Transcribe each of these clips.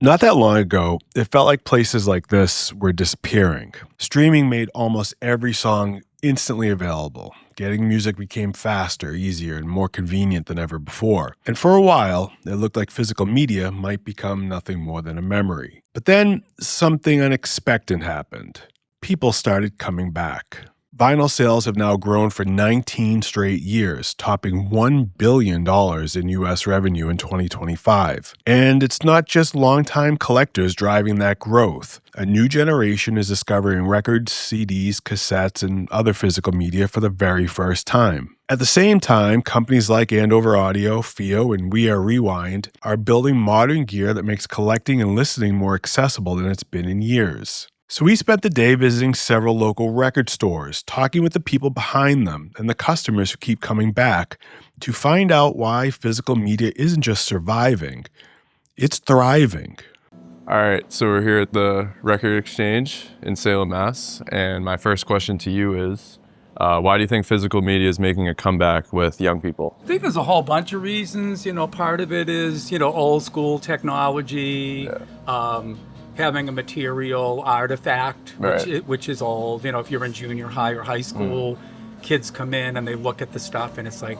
Not that long ago, it felt like places like this were disappearing. Streaming made almost every song instantly available. Getting music became faster, easier, and more convenient than ever before. And for a while, it looked like physical media might become nothing more than a memory. But then something unexpected happened. People started coming back. Vinyl sales have now grown for 19 straight years, topping $1 billion in U.S. revenue in 2025. And it's not just longtime collectors driving that growth. A new generation is discovering records, CDs, cassettes, and other physical media for the very first time. At the same time, companies like Andover Audio, FIO, and We Are Rewind are building modern gear that makes collecting and listening more accessible than it's been in years. So we spent the day visiting several local record stores, talking with the people behind them and the customers who keep coming back to find out why physical media isn't just surviving, it's thriving. All right, so we're here at the Record Exchange in Salem, Mass. And my first question to you is, why do you think physical media is making a comeback with young people? I think there's a whole bunch of reasons. Part of it is, old school technology. Having a material artifact, which is old. If you're in junior high or high school, kids come in and they look at the stuff and it's like,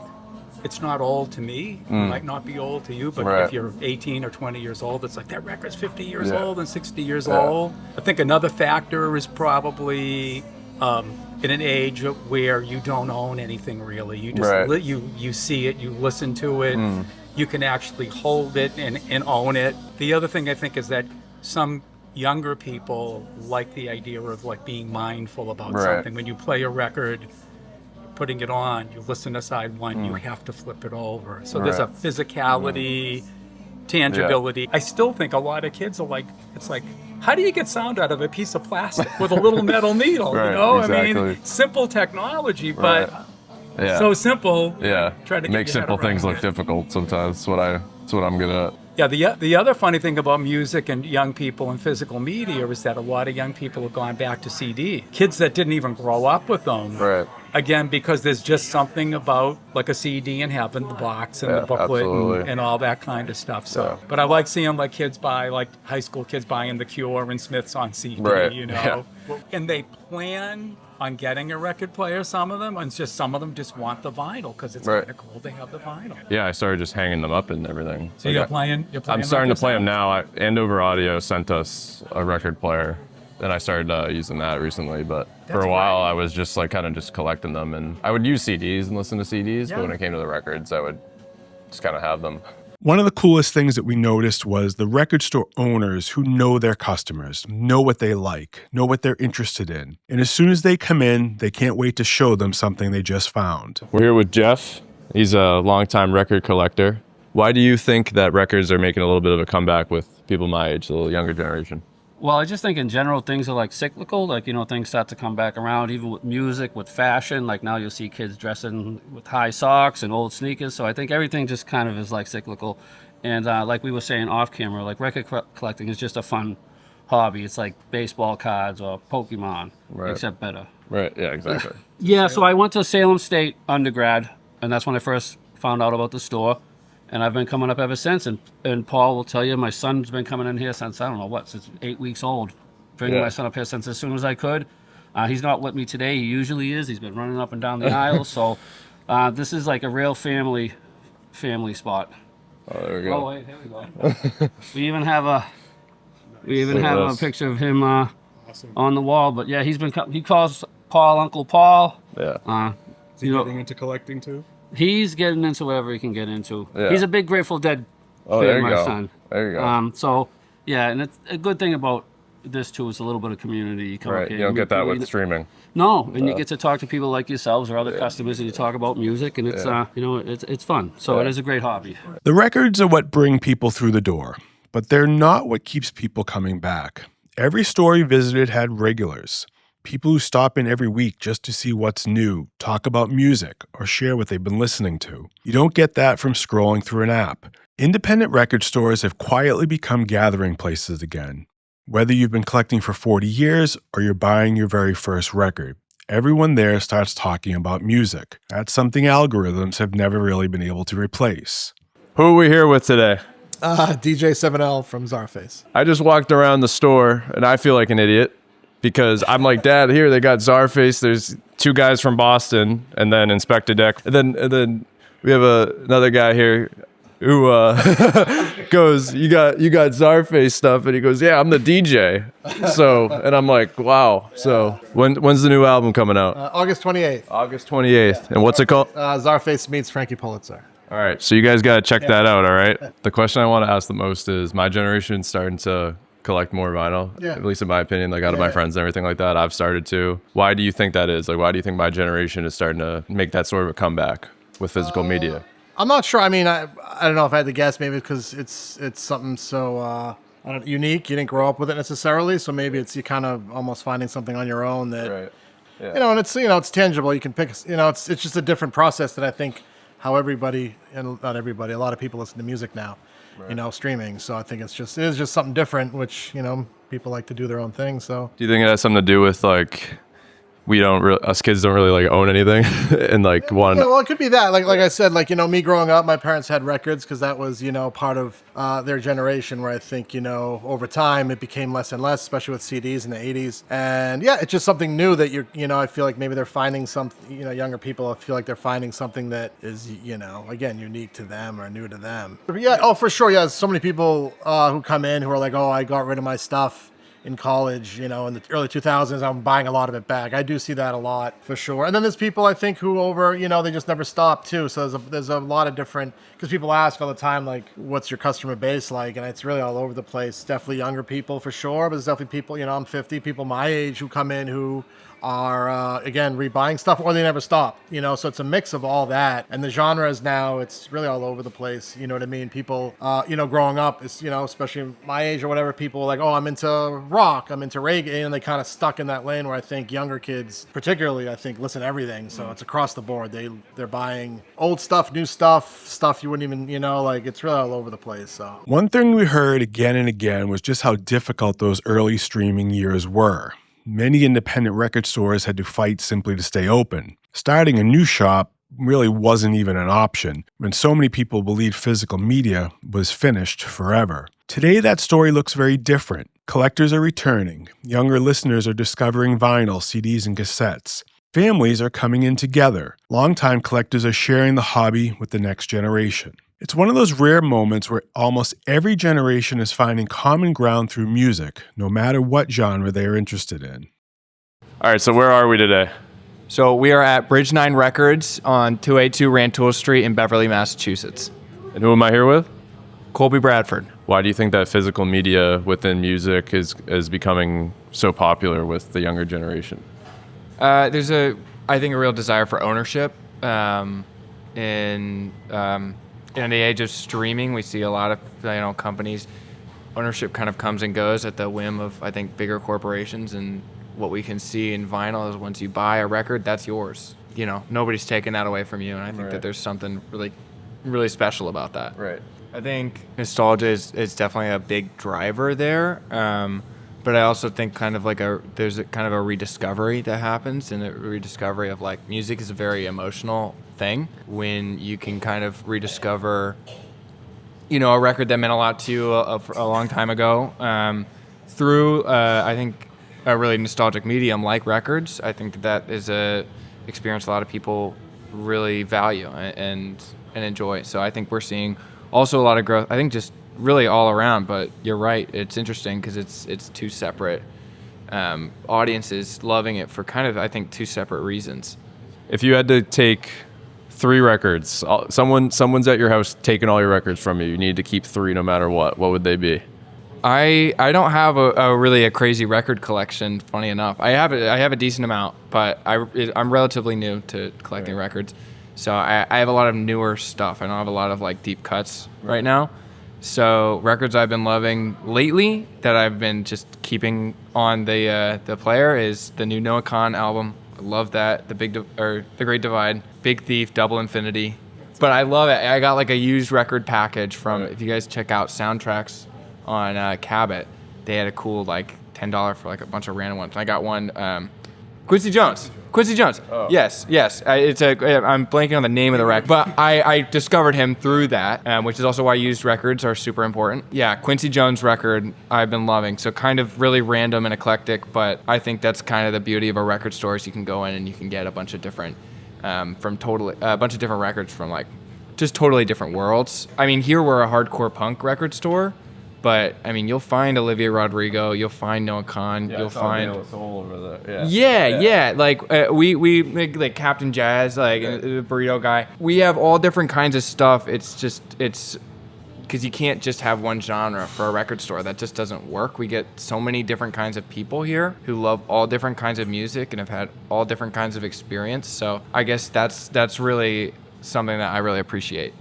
it's not old to me. It might not be old to you, but if you're 18 or 20 years old, it's like that record's 50 years old and 60 years old. I think another factor is probably in an age where you don't own anything really. You just you see it, you listen to it, you can actually hold it and own it. The other thing I think is that some younger people like the idea of like being mindful about something. When you play a record, putting it on, you listen to side one, you have to flip it over. So there's a physicality, tangibility. I still think a lot of kids are like, it's like, how do you get sound out of a piece of plastic with a little metal needle? Exactly. I mean, simple technology, but so simple. Try to make simple things look difficult sometimes. That's what I'm good at. Yeah, the other funny thing about music and young people and physical media is that a lot of young people have gone back to CD. Kids that didn't even grow up with them. Again, because there's just something about like a CD and having the box and the booklet and all that kind of stuff. So, but I like seeing like kids buy, like high school kids buying The Cure and Smiths on CD, And they plan on getting a record player, some of them, and just some of them just want the vinyl because it's kind of cool to have the vinyl. Yeah, I started just hanging them up and everything. So you're playing I'm starting to play them now. Andover Audio sent us a record player, and I started using that recently. But for a while, I was just like kind of just collecting them, and I would use CDs and listen to CDs. But when it came to the records, I would just kind of have them. One of the coolest things that we noticed was the record store owners who know their customers, know what they like, know what they're interested in. And as soon as they come in, they can't wait to show them something they just found. We're here with Jeff. He's a longtime record collector. Why do you think that records are making a little bit of a comeback with people my age, a little younger generation? Well, I just think in general things are like cyclical, like, things start to come back around, even with music, with fashion. Like now you'll see kids dressing with high socks and old sneakers. So I think everything just kind of is like cyclical. And like we were saying off camera, like record collecting is just a fun hobby. It's like baseball cards or Pokemon, except better. Yeah, exactly. So I went to Salem State undergrad, and that's when I first found out about the store. And I've been coming up ever since. And Paul will tell you, my son's been coming in here since, I don't know what, since 8 weeks old. Bringing my son up here since as soon as I could. He's not with me today. He usually is. He's been running up and down the aisles. So this is like a real family spot. Oh, there we go. Oh, wait, here we go. we even have a picture of him on the wall. But yeah, he calls Paul Uncle Paul. Yeah. Is he getting into collecting too? He's getting into whatever he can get into. Yeah. He's a big Grateful Dead fan, my son. There you go. So, yeah, and it's a good thing about this, too, is a little bit of community. You come up here, you don't get that with streaming. No, and you get to talk to people like yourselves or other customers, and you talk about music, and it's, it's fun. So it is a great hobby. The records are what bring people through the door, but they're not what keeps people coming back. Every store you visited had regulars. People who stop in every week just to see what's new, talk about music, or share what they've been listening to. You don't get that from scrolling through an app. Independent record stores have quietly become gathering places again. Whether you've been collecting for 40 years or you're buying your very first record, everyone there starts talking about music. That's something algorithms have never really been able to replace. Who are we here with today? DJ 7L from Czarface. I just walked around the store and I feel like an idiot because I'm like, Dad, here they got Czarface. There's 2 guys from Boston, and then Inspector Deck, and then we have another guy here who goes, you got Czarface stuff, and he goes, yeah, I'm the DJ. So, and I'm like, wow. So when's the new album coming out? August 28th. August 28th. And what's it called? Czarface meets Frankie Pulitzer. All right, so you guys got to check that out, all right? The question I want to ask the most is, my generation's starting to collect more vinyl, at least in my opinion, like out of my friends and everything like that. I've started to. Why do you think that is? Like, why do you think my generation is starting to make that sort of a comeback with physical media? I'm not sure. I mean, I don't know if I had to guess, maybe because it's something so unique. You didn't grow up with it necessarily, so maybe it's you kind of almost finding something on your own that, Right. Yeah. and it's tangible. You can pick, it's just a different process that I think how everybody, and not everybody, a lot of people listen to music now, streaming. So I think it is just something different, which, people like to do their own thing. So Do you think it has something to do with like us kids don't really like own anything and like want? Yeah, well, it could be that. Like I said, me growing up, my parents had records because that was, part of their generation. Where I think, over time it became less and less, especially with CDs in the '80s. And yeah, it's just something new that I feel like maybe they're finding something. Younger people, I feel like they're finding something that is, again, unique to them or new to them. But yeah, oh, for sure, yeah. So many people who come in who are like, oh, I got rid of my stuff in college, in the early 2000s, I'm buying a lot of it back. I do see that a lot, for sure. And then there's people, I think, who they just never stop, too. So there's a lot of different, because people ask all the time, like, what's your customer base like? And it's really all over the place. Definitely younger people, for sure. But there's definitely people, I'm 50, people my age who come in who are, again, rebuying stuff, or they never stop, so it's a mix of all that. And the genres now, it's really all over the place, you know what I mean? People, growing up, it's, especially my age or whatever, people are like, oh, I'm into rock, I'm into reggae, and they kind of stuck in that lane where I think younger kids, particularly, I think, listen to everything, so it's across the board. They're buying old stuff, new stuff you wouldn't even, it's really all over the place, so. One thing we heard again and again was just how difficult those early streaming years were. Many independent record stores had to fight simply to stay open. Starting a new shop really wasn't even an option when so many people believed physical media was finished forever. Today, that story looks very different. Collectors are returning. Younger listeners are discovering vinyl, CDs, and cassettes. Families are coming in together. Longtime collectors are sharing the hobby with the next generation. It's one of those rare moments where almost every generation is finding common ground through music, no matter what genre they are interested in. All right, so where are we today? So we are at Bridge 9 Records on 282 Rantoul Street in Beverly, Massachusetts. And who am I here with? Colby Bradford. Why do you think that physical media within music is becoming so popular with the younger generation? There's I think a real desire for ownership. In the age of streaming, we see a lot of companies. Ownership kind of comes and goes at the whim of, I think, bigger corporations. And what we can see in vinyl is once you buy a record, that's yours. Nobody's taking that away from you. And I think that there's something really, really special about that. Right. I think nostalgia is definitely a big driver there. But I also think there's kind of a rediscovery that happens, and a rediscovery of music is a very emotional thing when you can kind of rediscover, a record that meant a lot to you a long time ago through, I think, a really nostalgic medium like records. I think that is a experience a lot of people really value and enjoy. So I think we're seeing also a lot of growth. I think just really all around, but you're right. It's interesting because it's two separate audiences loving it for kind of, I think, two separate reasons. If you had to take 3 records, someone's at your house taking all your records from you. You need to keep 3 no matter what. What would they be? I don't have a really crazy record collection. Funny enough, I have a decent amount, but I'm relatively new to collecting records, so I have a lot of newer stuff. I don't have a lot of deep cuts right now. So records I've been loving lately that I've been just keeping on the player is the new Noah Kahan album. I love that. The Great Divide, Big Thief, Double Infinity. But I love it. I got a used record package from, if you guys check out Soundtracks on Cabot, they had a cool $10 for a bunch of random ones. I got one Quincy Jones. Oh. Yes. I'm blanking on the name of the record, but I discovered him through that, which is also why used records are super important. Yeah, Quincy Jones record I've been loving. So kind of really random and eclectic, but I think that's kind of the beauty of a record store is you can go in and you can get a bunch of different records from like just totally different worlds. I mean, here we're a hardcore punk record store. But I mean, you'll find Olivia Rodrigo, you'll find Noah Khan, you'll find Soul over there. yeah. Like we make like Captain Jazz, like the burrito guy. We have all different kinds of stuff. It's because you can't just have one genre for a record store. That just doesn't work. We get so many different kinds of people here who love all different kinds of music and have had all different kinds of experience. So I guess that's really something that I really appreciate.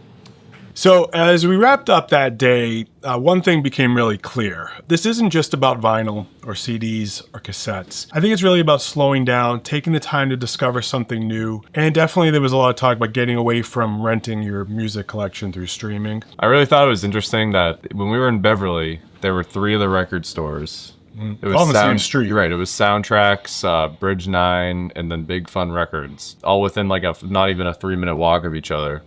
So as we wrapped up that day, one thing became really clear. This isn't just about vinyl or CDs or cassettes. I think it's really about slowing down, taking the time to discover something new. And definitely there was a lot of talk about getting away from renting your music collection through streaming. I really thought it was interesting that when we were in Beverly, there were 3 of the record stores. It was all on the same street. You're right. It was Soundtracks, Bridge 9, and then Big Fun Records, all within like not even a 3-minute walk of each other.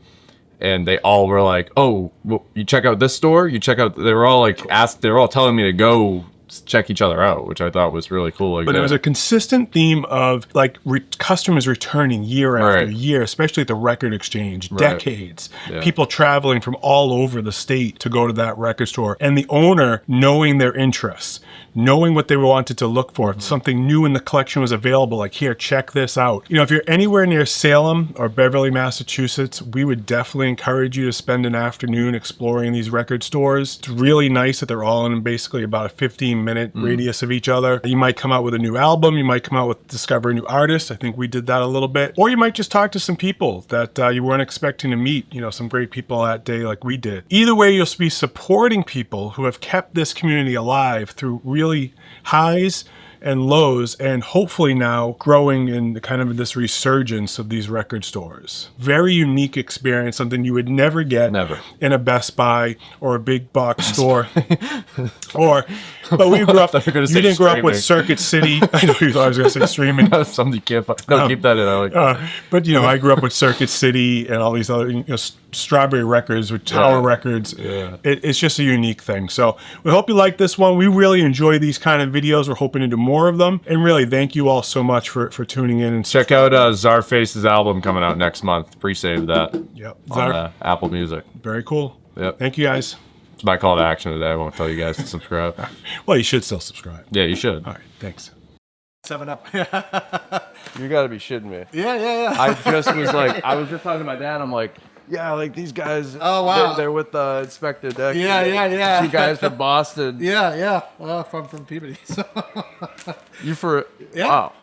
And they all were like, "Oh, well, you check out this store. You check out." They were all like they were all telling me to go check each other out, which I thought was really cool. Like, but there was a consistent theme of like customers returning year after year, especially at the record exchange, decades. Yeah. People traveling from all over the state to go to that record store, and the owner knowing their interests, knowing what they wanted to look for. If something new in the collection was available, like, here, check this out. You know, if you're anywhere near Salem or Beverly, Massachusetts, we would definitely encourage you to spend an afternoon exploring these record stores. It's really nice that they're all in basically about a 15-minute radius of each other. You might come out with a new album. You might come out with discover a new artist. I think we did that a little bit. Or you might just talk to some people that you weren't expecting to meet, you know, some great people that day like we did. Either way, you'll be supporting people who have kept this community alive through really highs and lows, and hopefully now growing in kind of this resurgence of these record stores. Very unique experience, something you would never get in a Best Buy or a big box store. But we grew up, you didn't grow up with Circuit City. I know you thought I was going to say streaming. Something can't find. No, keep that in. But, you know, I grew up with Circuit City and all these other, you know, Strawberry Records with Tower Records. Yeah. It's just a unique thing. So we hope you like this one. We really enjoy these kind of videos. We're hoping to do more of them. And really, thank you all so much for tuning in. And check out Czarface's album coming out next month. Pre-save that. Yep. On Apple Music. Very cool. Yep. Thank you, guys. It's my call to action today. I won't tell you guys to subscribe. Well, you should still subscribe. Yeah, you should. All right. Thanks. 7-Up. You got to be shitting me. Yeah. I just was like, I was just talking to my dad. I'm like, yeah, like these guys. Oh, wow. They're with Inspector Deck. Yeah. 2 guys from Boston. Yeah. Well, from Peabody. So. You for yeah. Wow.